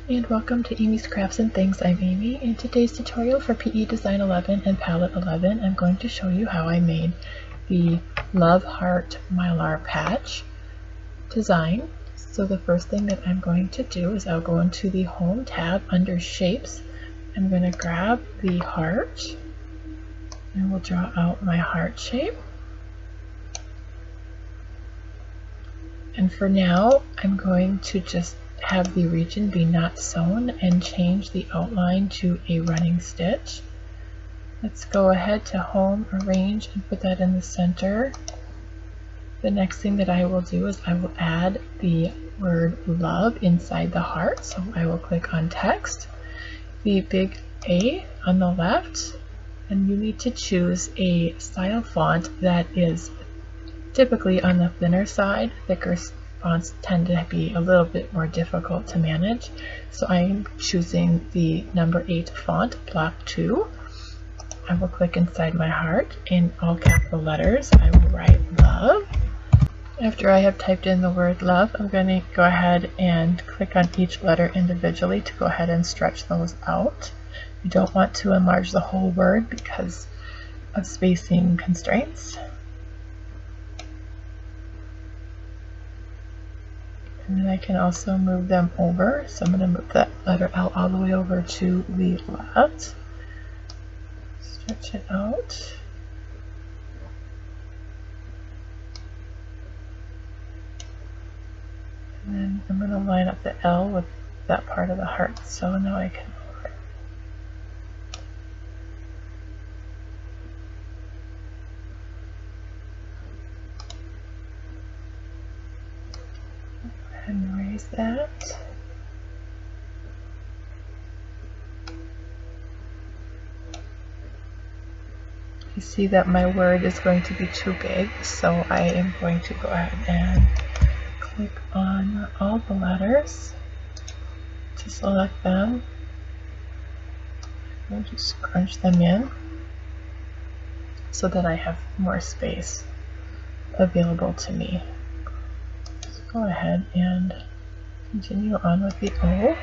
And welcome to Amy's Crafts and Things. I'm Amy. In today's tutorial for PE Design 11 and Palette 11, I'm going to show you how I made the Love Heart Mylar patch design. So the first thing that I'm going to do is I'll go into the Home tab under Shapes. I'm going to grab the heart and we'll draw out my heart shape. And for now, I'm going to just have the region be not sewn and change the outline to a running stitch. Let's go ahead to Home, Arrange, and put that in the center. The next thing that I will do is I will add the word love inside the heart. So I will click on Text, the big A on the left, and you need to choose a style font that is typically on the thinner side. Thicker fonts tend to be a little bit more difficult to manage, so I'm choosing the number 8 font, Block 2. I will click inside my heart. In all capital letters, I will write love. After I have typed in the word love, I'm going to go ahead and click on each letter individually to go ahead and stretch those out. You don't want to enlarge the whole word because of spacing constraints. And then I can also move them over. So I'm going to move that letter L all the way over to the left. Stretch it out. And then I'm going to line up the L with that part of the heart. So now I can over it. And raise that. You see that my word is going to be too big, so I am going to go ahead and click on all the letters to select them. I'm going to scrunch them in so that I have more space available to me. Go ahead and continue on with the O.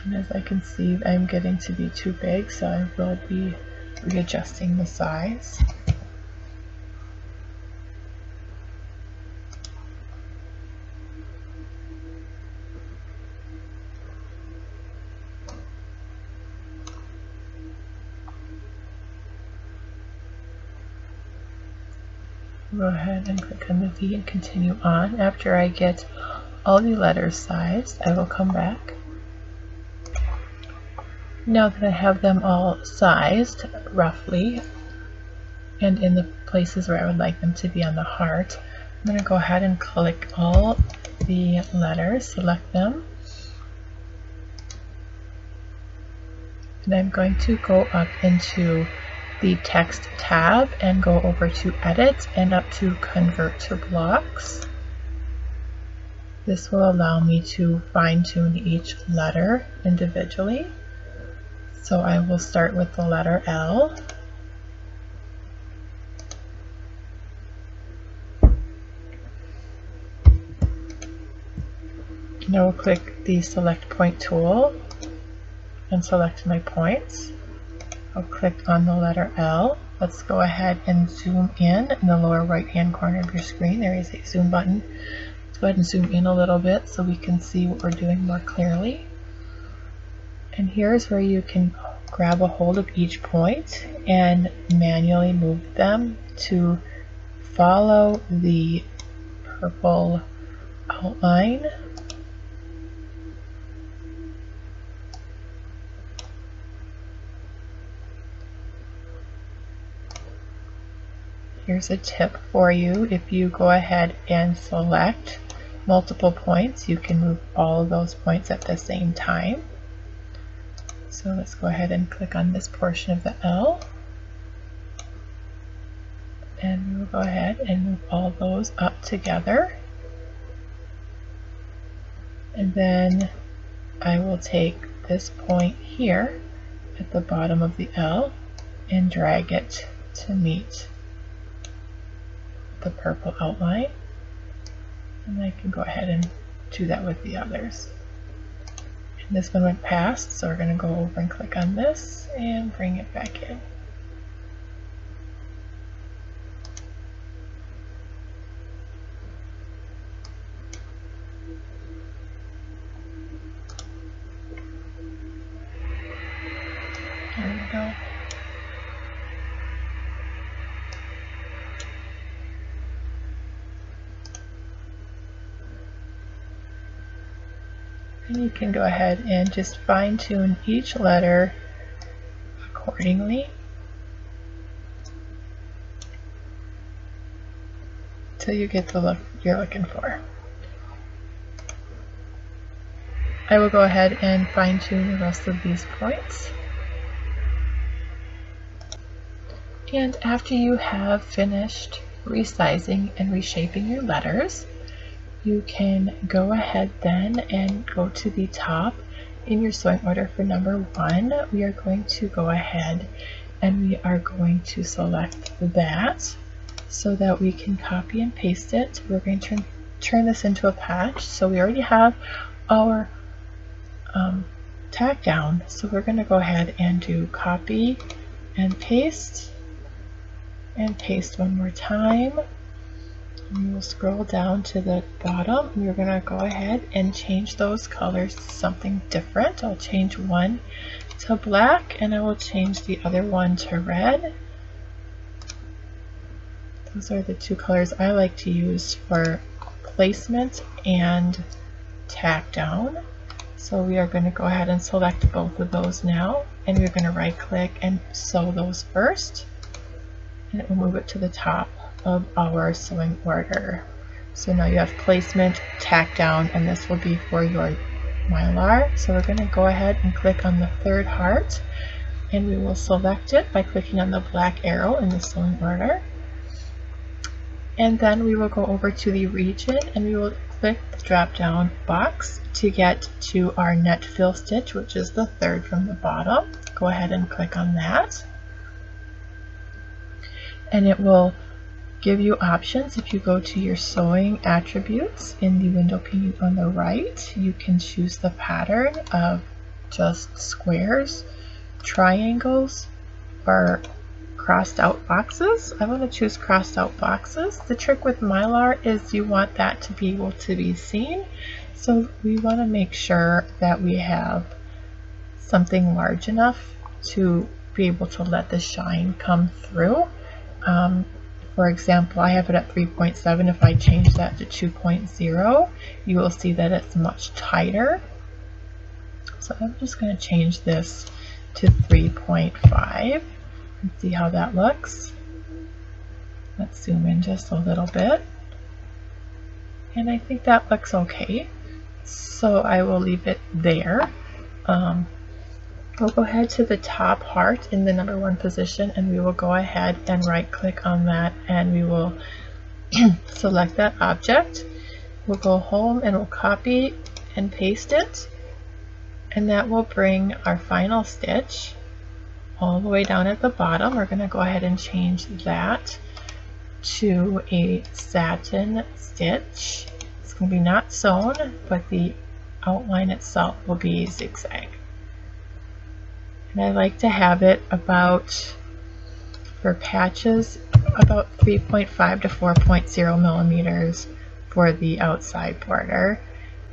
And as I can see, I'm getting to be too big, so I will be readjusting the size. Go ahead and click on the V and continue on. After I get all the letters sized, I will come back. Now that I have them all sized roughly and in the places where I would like them to be on the heart, I'm going to go ahead and click all the letters, select them, and I'm going to go up into the Text tab and go over to Edit and up to Convert to Blocks. This will allow me to fine-tune each letter individually. So I will start with the letter L. And I will click the Select Point tool and select my points. I'll click on the letter L. Let's go ahead and zoom in the lower right hand corner of your screen. There is a zoom button. Let's go ahead and zoom in a little bit so we can see what we're doing more clearly. And here's where you can grab a hold of each point and manually move them to follow the purple outline. Here's a tip for you. If you go ahead and select multiple points, you can move all of those points at the same time. So let's go ahead and click on this portion of the L. And we'll go ahead and move all those up together. And then I will take this point here at the bottom of the L and drag it to meet the purple outline. And I can go ahead and do that with the others. And this one went past, so we're going to go over and click on this and bring it back in. There we go. And you can go ahead and just fine tune each letter accordingly till you get the look you're looking for. I will go ahead and fine tune the rest of these points. And after you have finished resizing and reshaping your letters, you can go ahead then and go to the top in your sewing order for number 1. We are going to go ahead and we are going to select that so that we can copy and paste it. We're going to turn this into a patch. So we already have our tack down. So we're going to go ahead and do copy and paste one more time. And we'll scroll down to the bottom. We're going to go ahead and change those colors to something different. I'll change one to black and I will change the other one to red. Those are the two colors I like to use for placement and tack down. So we are going to go ahead and select both of those now, and we're going to right click and sew those first, and it will move it to the top of our sewing order. So now you have placement, tack down, and this will be for your mylar. So we're going to go ahead and click on the third heart, and we will select it by clicking on the black arrow in the sewing order. And then we will go over to the region and we will click the drop down box to get to our net fill stitch, which is the third from the bottom. Go ahead and click on that. And it will give you options. If you go to your sewing attributes in the window pane on the right, you can choose the pattern of just squares, triangles, or crossed out boxes. I want to choose crossed out boxes. The trick with mylar is you want that to be able to be seen. So we want to make sure that we have something large enough to be able to let the shine come through. For example, I have it at 3.7. If I change that to 2.0, you will see that it's much tighter. So I'm just going to change this to 3.5 and see how that looks. Let's zoom in just a little bit. And I think that looks okay. So I will leave it there. We'll go ahead to the top heart in the number 1 position, and we will go ahead and right click on that, and we will select that object. We'll go home and we'll copy and paste it, and that will bring our final stitch all the way down at the bottom. We're going to go ahead and change that to a satin stitch. It's going to be not sewn, but the outline itself will be zigzag. And I like to have it about, for patches, about 3.5 to 4.0 millimeters for the outside border.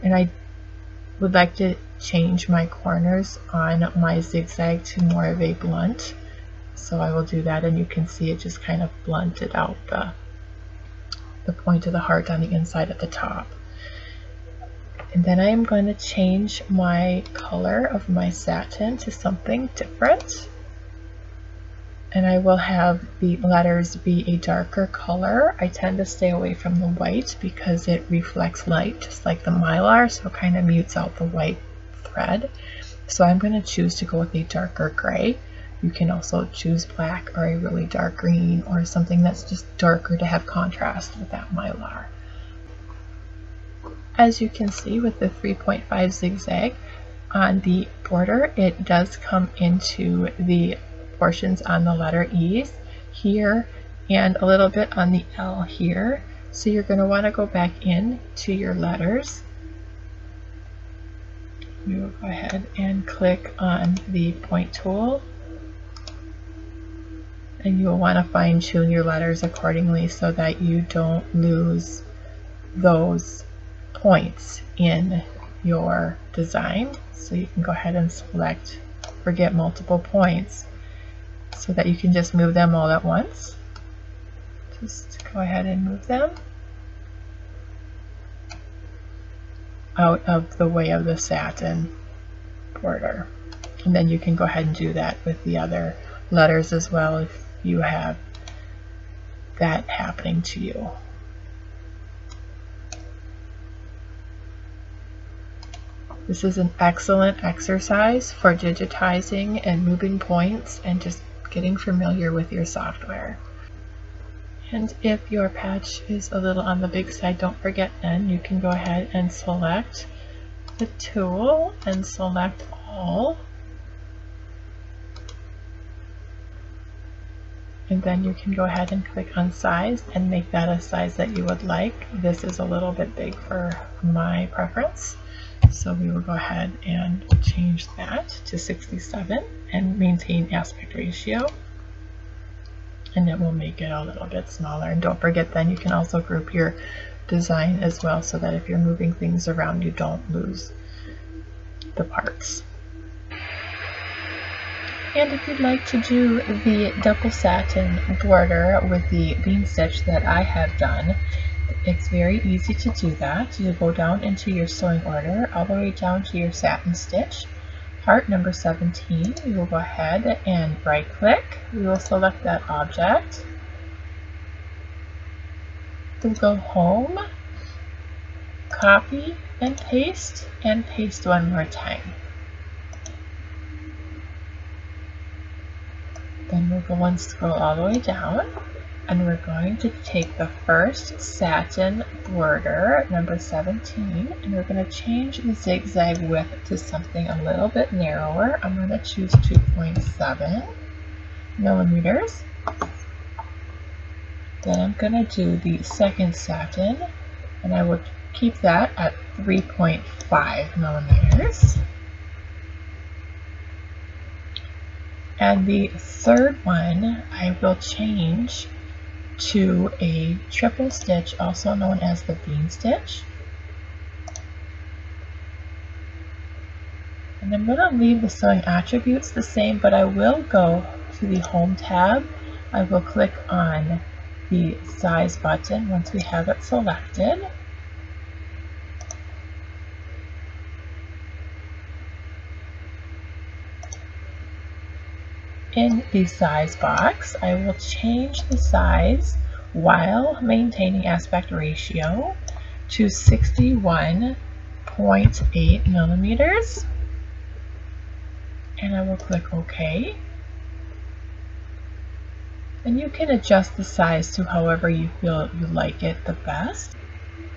And I would like to change my corners on my zigzag to more of a blunt. So I will do that, and you can see it just kind of blunted out the point of the heart on the inside at the top. And then I am going to change my color of my satin to something different. And I will have the letters be a darker color. I tend to stay away from the white because it reflects light, just like the mylar, so it kind of mutes out the white thread. So I'm going to choose to go with a darker gray. You can also choose black or a really dark green or something that's just darker to have contrast with that mylar. As you can see with the 3.5 zigzag, on the border, it does come into the portions on the letter E's here and a little bit on the L here. So you're going to want to go back in to your letters. We will go ahead and click on the point tool, and you will want to fine tune your letters accordingly so that you don't lose those points in your design. So you can go ahead and select forget multiple points so that you can just move them all at once. Just go ahead and move them out of the way of the satin border. And then you can go ahead and do that with the other letters as well if you have that happening to you. This is an excellent exercise for digitizing and moving points and just getting familiar with your software. And if your patch is a little on the big side, don't forget then you can go ahead and select the tool and select all. And then you can go ahead and click on size and make that a size that you would like. This is a little bit big for my preference, so we will go ahead and change that to 67 and maintain aspect ratio. And it will make it a little bit smaller. And don't forget then you can also group your design as well so that if you're moving things around you don't lose the parts. And if you'd like to do the double satin border with the bean stitch that I have done, it's very easy to do that. You go down into your sewing order all the way down to your satin stitch. Part number 17, we will go ahead and right click. We will select that object. We'll go home, copy and paste one more time. Then we'll go and scroll all the way down, and we're going to take the first satin border, number 17, and we're going to change the zigzag width to something a little bit narrower. I'm going to choose 2.7 millimeters. Then I'm going to do the second satin, and I will keep that at 3.5 millimeters. And the third one I will change to a triple stitch, also known as the bean stitch. And I'm going to leave the sewing attributes the same, but I will go to the Home tab. I will click on the size button once we have it selected. In the size box, I will change the size while maintaining aspect ratio to 61.8 millimeters. And I will click OK. And you can adjust the size to however you feel you like it the best.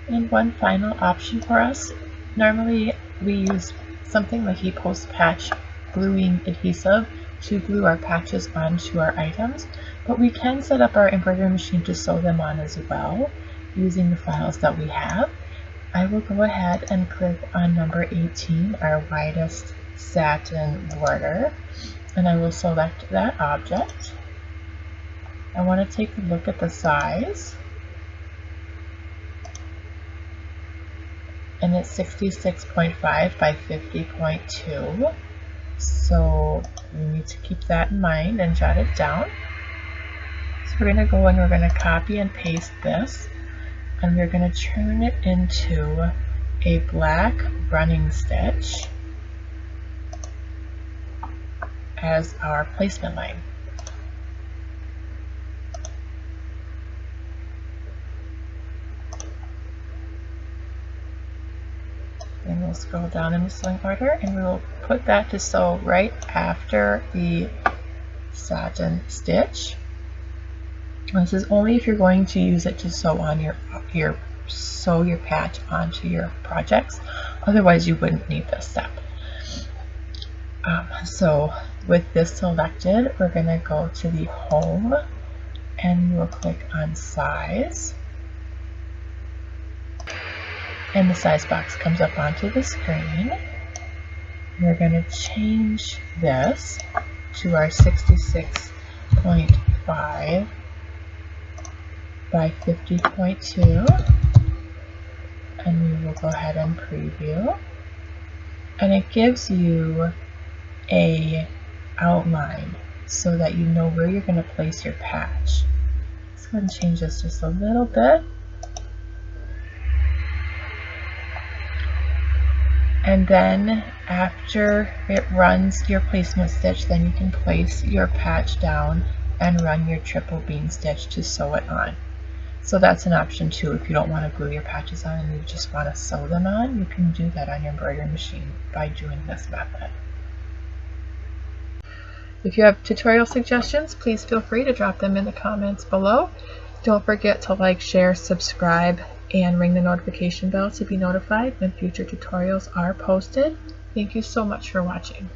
And one final option for us, normally we use something like a post-patch gluing adhesive to glue our patches onto our items, but we can set up our embroidery machine to sew them on as well using the files that we have. I will go ahead and click on number 18, our widest satin border, and I will select that object. I want to take a look at the size, and it's 66.5 by 50.2. So we need to keep that in mind and jot it down. So we're going to go and we're going to copy and paste this, and we're going to turn it into a black running stitch as our placement line. Then we'll scroll down in the sewing order and we will put that to sew right after the satin stitch. This is only if you're going to use it to sew on sew your patch onto your projects. Otherwise you wouldn't need this step. So with this selected, we're going to go to the home and we'll click on size. And the size box comes up onto the screen. We're going to change this to our 66.5 by 50.2. And we will go ahead and preview. And it gives you a outline so that you know where you're going to place your patch. Let's go ahead and change this just a little bit. And then after it runs your placement stitch, then you can place your patch down and run your triple bean stitch to sew it on. So that's an option too. If you don't want to glue your patches on and you just want to sew them on, you can do that on your embroidery machine by doing this method. If you have tutorial suggestions, please feel free to drop them in the comments below. Don't forget to like, share, subscribe, and ring the notification bell to be notified when future tutorials are posted. Thank you so much for watching.